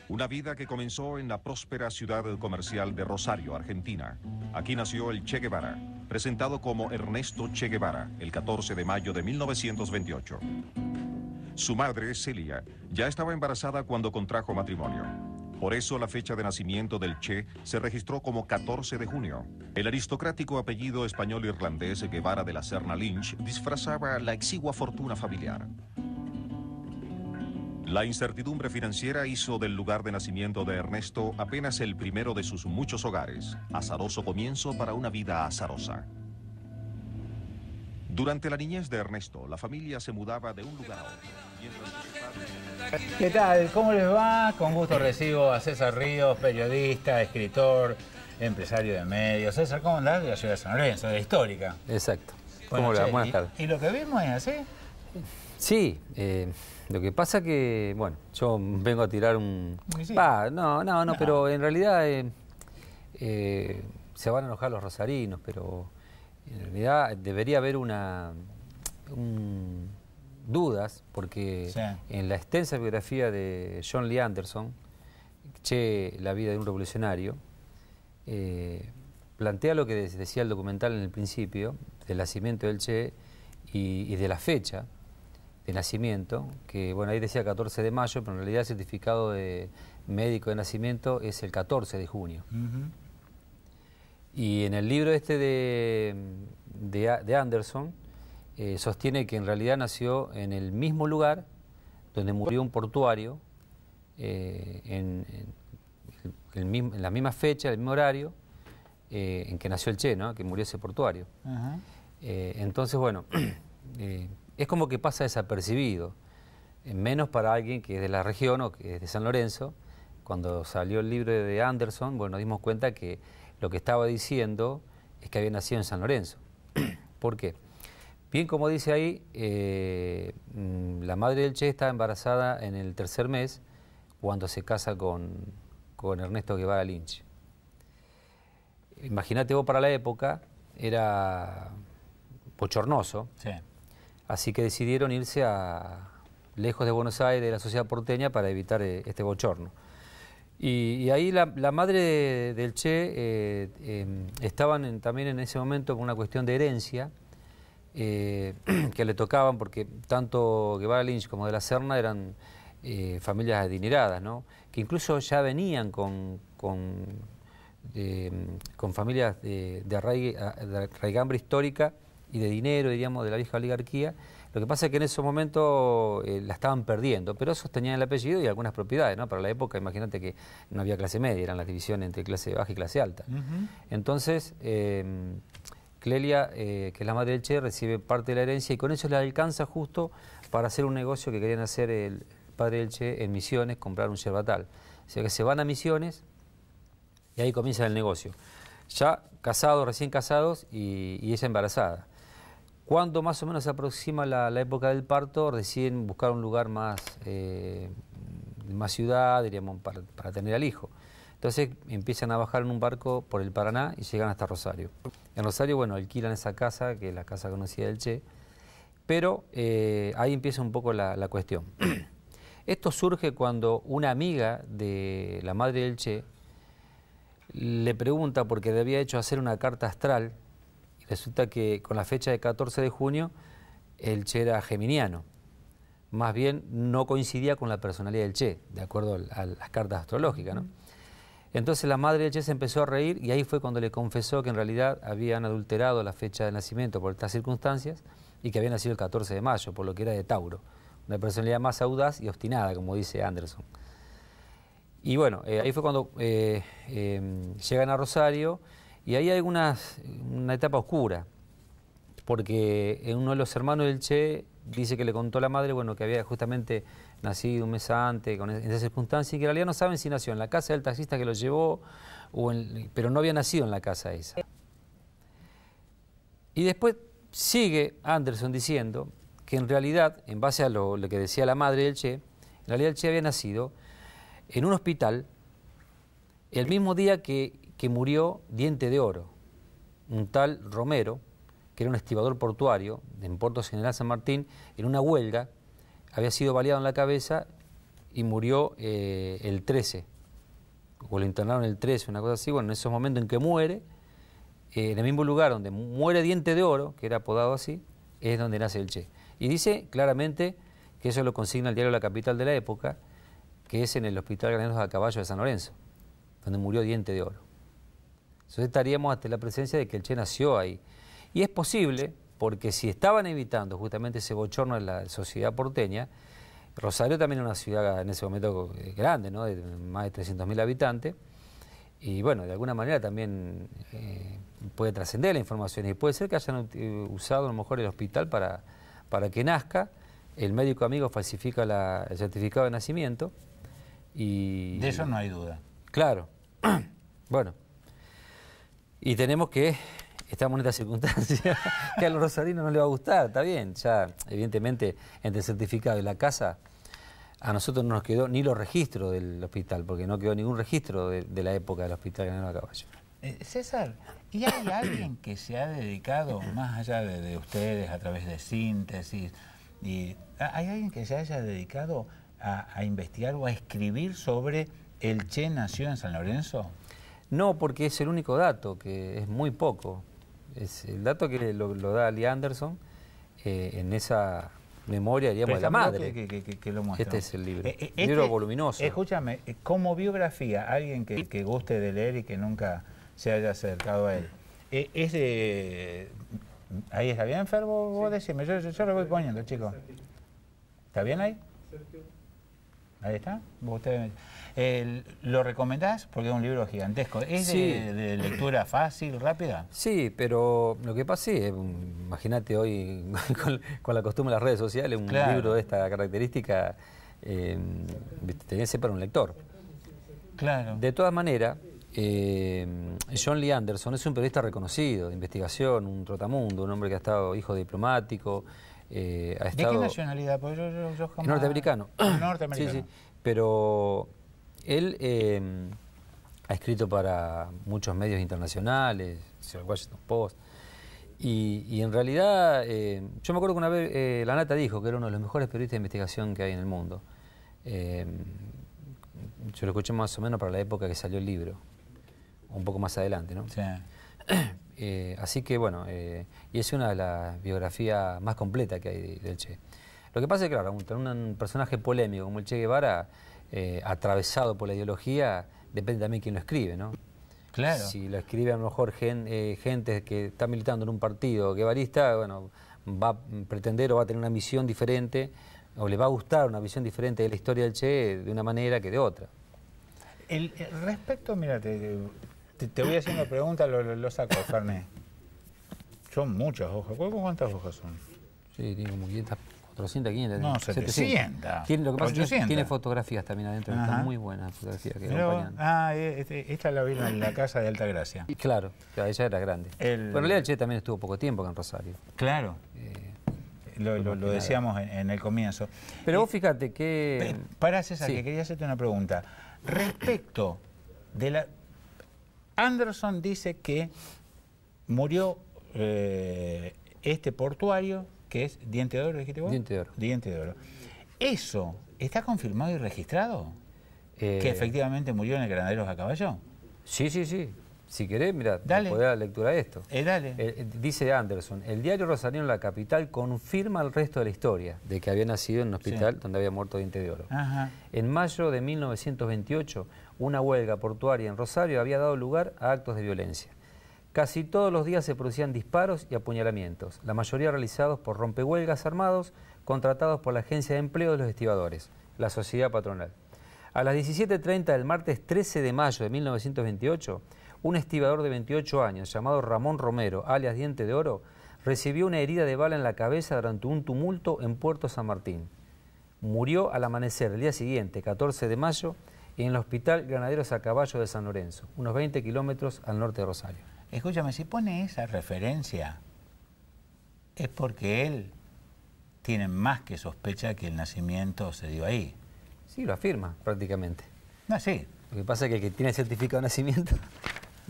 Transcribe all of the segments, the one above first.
Una vida que comenzó en la próspera ciudad comercial de Rosario, Argentina. Aquí nació el Che Guevara, presentado como Ernesto Che Guevara, el 14 de mayo de 1928. Su madre, Celia, ya estaba embarazada cuando contrajo matrimonio. Por eso la fecha de nacimiento del Che se registró como 14 de junio. El aristocrático apellido español-irlandés Guevara de la Serna Lynch disfrazaba la exigua fortuna familiar. La incertidumbre financiera hizo del lugar de nacimiento de Ernesto apenas el primero de sus muchos hogares, azaroso comienzo para una vida azarosa. Durante la niñez de Ernesto, la familia se mudaba de un lugar a otro. ¿Qué tal? ¿Cómo les va? Con gusto recibo a César Ríos, periodista, escritor, empresario de medios. César, ¿cómo andás? De la ciudad de San Lorenzo, de la histórica. Exacto. Bueno, ¿Cómo le va? Buenas tardes. ¿Y lo que vimos es así? Sí, lo que pasa que, bueno, yo vengo a tirar un... Sí. No, pero en realidad se van a enojar los rosarinos, pero en realidad debería haber dudas, porque sí, en la extensa biografía de John Lee Anderson, Che, la vida de un revolucionario, plantea lo que decía el documental en el principio, del nacimiento del Che y de la fecha de nacimiento, que bueno, ahí decía 14 de mayo, pero en realidad el certificado de médico de nacimiento es el 14 de junio. Y en el libro este de Anderson, sostiene que en realidad nació en el mismo lugar donde murió un portuario, en la misma fecha, el mismo horario, en que nació el Che, ¿no? Que murió ese portuario. Entonces, bueno, es como que pasa desapercibido, menos para alguien que es de la región o que es de San Lorenzo. Cuando salió el libro de Anderson, bueno, nos dimos cuenta que lo que estaba diciendo es que había nacido en San Lorenzo. ¿Por qué? Bien, como dice ahí, la madre del Che estaba embarazada en el tercer mes cuando se casa con Ernesto Guevara Lynch. Imagínate vos, para la época era bochornoso. Sí. Así que decidieron irse lejos de Buenos Aires, de la sociedad porteña, para evitar este bochorno. Y ahí la madre del Che estaban también en ese momento con una cuestión de herencia que le tocaban, porque tanto Guevara Lynch como de la Serna eran familias adineradas, ¿no? Que incluso ya venían con familias de raigambre histórica y de dinero, diríamos, de la vieja oligarquía. Lo que pasa es que en ese momento la estaban perdiendo, pero sostenían el apellido y algunas propiedades, ¿no? Para la época, imagínate que no había clase media, eran las divisiones entre clase baja y clase alta. Entonces, Clelia, que es la madre del Che, recibe parte de la herencia y con eso le alcanza justo para hacer un negocio que querían hacer el padre del Che en Misiones, comprar un yerbatal. O sea que se van a Misiones y ahí comienza el negocio. Ya casados, recién casados y ella embarazada. Cuando más o menos se aproxima la época del parto, deciden buscar un lugar más ciudad, diríamos, para tener al hijo. Entonces empiezan a bajar en un barco por el Paraná y llegan hasta Rosario. En Rosario, bueno, alquilan esa casa, que es la casa conocida del Che, pero ahí empieza un poco la cuestión. Esto surge cuando una amiga de la madre del Che le pregunta, porque le había hecho hacer una carta astral, y resulta que con la fecha de 14 de junio el Che era geminiano. Más bien no coincidía con la personalidad del Che, de acuerdo a las cartas astrológicas, ¿no? Entonces la madre del Che se empezó a reír y ahí fue cuando le confesó que en realidad habían adulterado la fecha de nacimiento por estas circunstancias y que había nacido el 14 de mayo, por lo que era de Tauro, una personalidad más audaz y obstinada, como dice Anderson. Y bueno, ahí fue cuando llegan a Rosario y ahí hay una etapa oscura, porque uno de los hermanos del Che dice que le contó a la madre, bueno, que había justamente nacido un mes antes, en esa circunstancia, y que en realidad no saben si nació en la casa del taxista que lo llevó, pero no había nacido en la casa esa. Y después sigue Anderson diciendo que en realidad, en base a lo que decía la madre del Che, en realidad el Che había nacido en un hospital el mismo día que murió Diente de Oro, un tal Romero, que era un estibador portuario en Puerto General San Martín, en una huelga, había sido baleado en la cabeza y murió el 13, o lo internaron el 13, una cosa así. Bueno, en esos momentos en que muere, en el mismo lugar donde muere Diente de Oro, que era apodado así, es donde nace el Che. Y dice claramente que eso lo consigna el diario La Capital de la época, que es en el Hospital Granaderos a Caballo de San Lorenzo, donde murió Diente de Oro. Entonces estaríamos ante la presencia de que el Che nació ahí. Y es posible, porque si estaban evitando justamente ese bochorno en la sociedad porteña, Rosario también era una ciudad en ese momento grande, ¿no? De más de 300.000 habitantes, y bueno, de alguna manera también puede trascender la información, y puede ser que hayan usado a lo mejor el hospital para que nazca. El médico amigo falsifica el certificado de nacimiento y... De eso no hay duda. Claro. Bueno, y tenemos que... Estamos en esta circunstancia que a los rosarinos no les va a gustar, está bien. Ya, evidentemente, entre el certificado y la casa, a nosotros no nos quedó ni los registros del hospital, porque no quedó ningún registro de la época del Hospital Granadero a Caballo. César, ¿y hay alguien que se ha dedicado, más allá de ustedes, a través de síntesis, y hay alguien que se haya dedicado a investigar o a escribir sobre el Che nació en San Lorenzo? No, porque es el único dato, que es muy poco. Es el dato que lo da Lee Anderson en esa memoria, digamos, de la madre. Que lo muestra. Este es el libro. Libro voluminoso. Escúchame, como biografía, alguien que guste de leer y que nunca se haya acercado a él, es de... ¿Ahí está bien, Fer? Vos decime, yo lo voy poniendo, chicos. ¿Está bien ahí? Ahí está. ¿Lo recomendás? Porque es un libro gigantesco. ¿Es sí. de lectura fácil, rápida? Sí, pero lo que pasa es, imagínate hoy con la costumbre de las redes sociales, un libro de esta característica tenía que ser para un lector. Claro. De todas maneras, John Lee Anderson es un periodista reconocido de investigación, un trotamundo, un hombre que ha estado hijo diplomático. ¿De qué nacionalidad? Pues yo jamás... Norteamericano. Norteamericano. Sí, sí. Pero él ha escrito para muchos medios internacionales, el Washington Post, y en realidad, yo me acuerdo que una vez La Nata dijo que era uno de los mejores periodistas de investigación que hay en el mundo. Yo lo escuché más o menos para la época que salió el libro, un poco más adelante, ¿no? Sí. Así que bueno, y es una de las biografías más completas que hay del Che. Lo que pasa es que, claro, un personaje polémico como el Che Guevara, atravesado por la ideología, depende también quién lo escribe, ¿no? Claro. Si lo escribe a lo mejor gente que está militando en un partido guevarista, bueno, va a pretender o va a tener una misión diferente, o le va a gustar una visión diferente de la historia del Che de una manera que de otra. Respecto, mira, te voy haciendo preguntas, lo saco, Fernet. Son muchas hojas. ¿Cuántas hojas son? Sí, tiene como 500, 400, 500. No, 700. Lo que pasa 800. es que tiene fotografías también adentro, están muy buenas fotografías que acompañan. Esta la vi en la casa de Altagracia. Y claro, ella era grande. Pero en realidad el Che también estuvo poco tiempo acá en Rosario. Claro. Lo decíamos en el comienzo. Pero vos fíjate que... Pará, César, que quería hacerte una pregunta. Respecto de la... Anderson dice que murió este portuario, que es Diente de Oro, ¿dijiste vos? Diente de Oro. Diente de Oro. ¿Eso está confirmado y registrado? ¿Que efectivamente murió en el Granaderos a Caballo? Sí, sí, sí. Si querés, mira, dale. podés dar lectura a esto. Dale. Dice Anderson, el diario rosarino La Capital confirma el resto de la historia de que había nacido en un hospital donde había muerto Diente de Oro. Ajá. En mayo de 1928, una huelga portuaria en Rosario había dado lugar a actos de violencia. Casi todos los días se producían disparos y apuñalamientos, la mayoría realizados por rompehuelgas armados contratados por la Agencia de Empleo de los Estibadores, la sociedad patronal. A las 17:30 del martes 13 de mayo de 1928, un estibador de 28 años llamado Ramón Romero, alias Diente de Oro, recibió una herida de bala en la cabeza durante un tumulto en Puerto San Martín. Murió al amanecer del día siguiente, 14 de mayo, en el Hospital Granaderos a Caballo de San Lorenzo, unos 20 kilómetros al norte de Rosario. Escúchame, si pone esa referencia, es porque él tiene más que sospecha que el nacimiento se dio ahí. Sí, lo afirma prácticamente. No, sí. Lo que pasa es que el que tiene certificado de nacimiento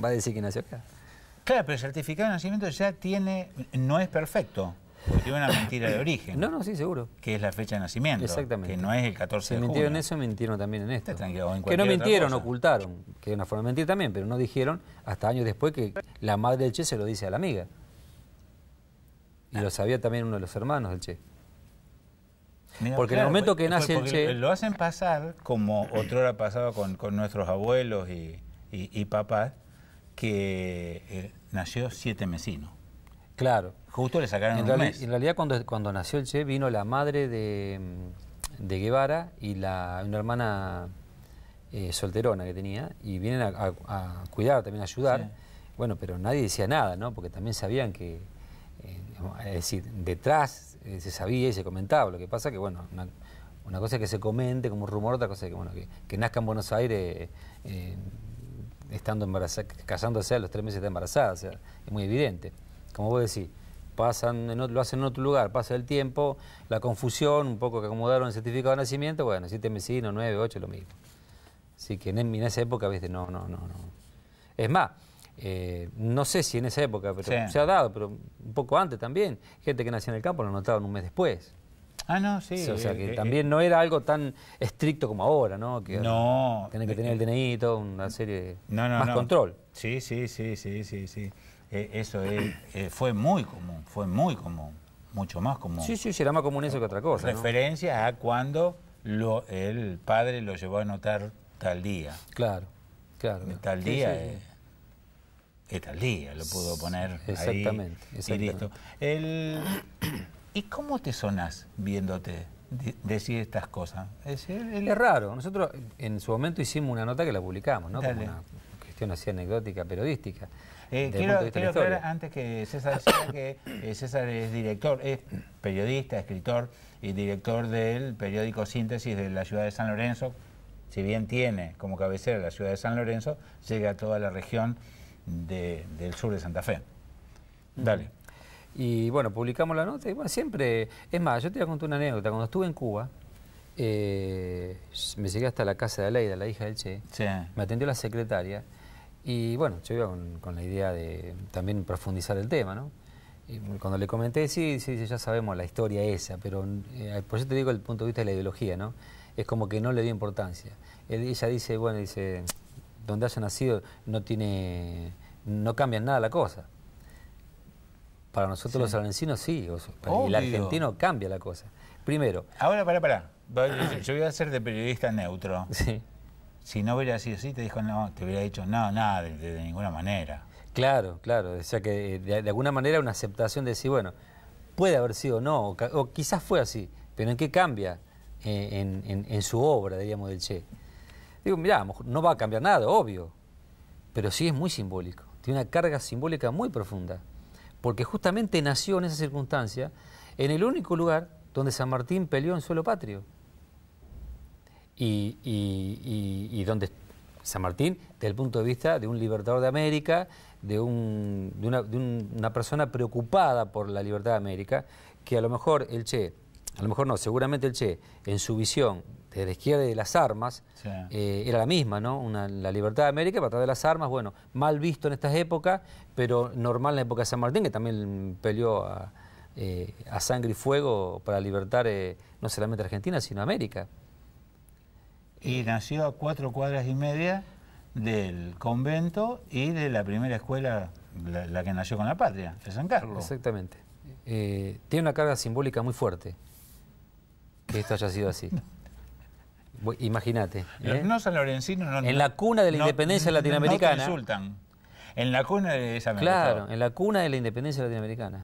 va a decir que nació acá. Claro, pero el certificado de nacimiento ya tiene, no es perfecto. Porque tiene una mentira de origen. No, sí, seguro. Que es la fecha de nacimiento. Exactamente. Que no es el 14 de junio. Mintieron en eso, mintieron también en esto. Tranquilo, en que no mintieron, otra cosa. ocultaron, que es una forma de mentir también, pero no dijeron hasta años después que la madre del Che se lo dice a la amiga. Y lo sabía también uno de los hermanos del Che. Mira, Porque en el momento que nace el porque Che... lo hacen pasar, como otrora pasaba con nuestros abuelos y papás, que nació 7 mesino. Claro. Justo le sacaron un mes. En realidad cuando nació el Che vino la madre de Guevara y una hermana solterona que tenía, y vienen a cuidar, también a ayudar. Sí. Bueno, pero nadie decía nada, ¿no? Porque también sabían que, es decir, detrás se sabía y se comentaba. Lo que pasa que, bueno, una cosa es que se comente como un rumor, otra cosa es que, bueno, que nazca en Buenos Aires estando embarazada, casándose a los 3 meses de embarazada, o sea, es muy evidente. Como vos decís, lo hacen en otro lugar, pasa el tiempo, la confusión, un poco que acomodaron el certificado de nacimiento, bueno, 7 mesinos, 9, 8, lo mismo. Así que en esa época, viste, no. Es más, no sé si en esa época, pero sí, se ha dado, pero un poco antes también, gente que nació en el campo lo notaban un mes después. Ah, no, sí. O sea, que también no era algo tan estricto como ahora, ¿no? Que no. Tienen que tener el DNI y todo, una serie de más control. Sí. Eso fue muy común, mucho más común. Sí, era más común eso que otra cosa, ¿no? Referencia a cuando el padre lo llevó a anotar tal día. Claro. Tal día es tal día, lo pudo poner exactamente, ahí y listo. ¿Y cómo te sonás viéndote decir estas cosas? Es raro. Nosotros en su momento hicimos una nota que la publicamos, ¿no? Dale. Como una cuestión así anecdótica, periodística. Quiero aclarar antes que César decía que César es director, es periodista, escritor y director del periódico Síntesis de la ciudad de San Lorenzo. Si bien tiene como cabecera la ciudad de San Lorenzo, llega a toda la región del sur de Santa Fe. Dale. Y bueno, publicamos la nota y bueno, siempre... Es más, yo te voy a contar una anécdota. Cuando estuve en Cuba, me llegué hasta la casa de Aleida, la hija del Che. Sí. Me atendió la secretaria y bueno, yo iba con la idea de también profundizar el tema, ¿no? Y cuando le comenté, sí, ya sabemos la historia esa, pero por eso te digo el punto de vista de la ideología, ¿no? Es como que no le dio importancia. Ella dice, donde haya nacido no cambia en nada la cosa. Para nosotros los salvencinos sí, y el argentino cambia la cosa. Primero... Ahora, pará. Yo voy a ser de periodista neutro. Sí. Si no hubiera sido así, te hubiera dicho, no, nada, de ninguna manera. Claro. O sea que de alguna manera una aceptación de decir, bueno, puede haber sido o no, o quizás fue así, pero ¿en qué cambia en su obra, diríamos, del Che? Digo, mirá, no va a cambiar nada, obvio, pero sí es muy simbólico. Tiene una carga simbólica muy profunda, porque justamente nació en esa circunstancia, en el único lugar donde San Martín peleó en suelo patrio. Y donde San Martín, desde el punto de vista de un libertador de América, de una persona preocupada por la libertad de América, que a lo mejor seguramente el Che, en su visión de la izquierda y de las armas, sí, era la misma, ¿no? La libertad de América para través de las armas, bueno, mal visto en estas épocas, pero normal en la época de San Martín, que también peleó a sangre y fuego para libertar no solamente a Argentina, sino a América. Y nació a 4 cuadras y media del convento y de la primera escuela, la que nació con la patria, de San Carlos. Exactamente. Tiene una carga simbólica muy fuerte que esto haya sido así. Imagínate. No sanlorencinos no. En la cuna de la independencia latinoamericana. No te insultan. En la cuna de esa. Claro, en la cuna de la independencia latinoamericana.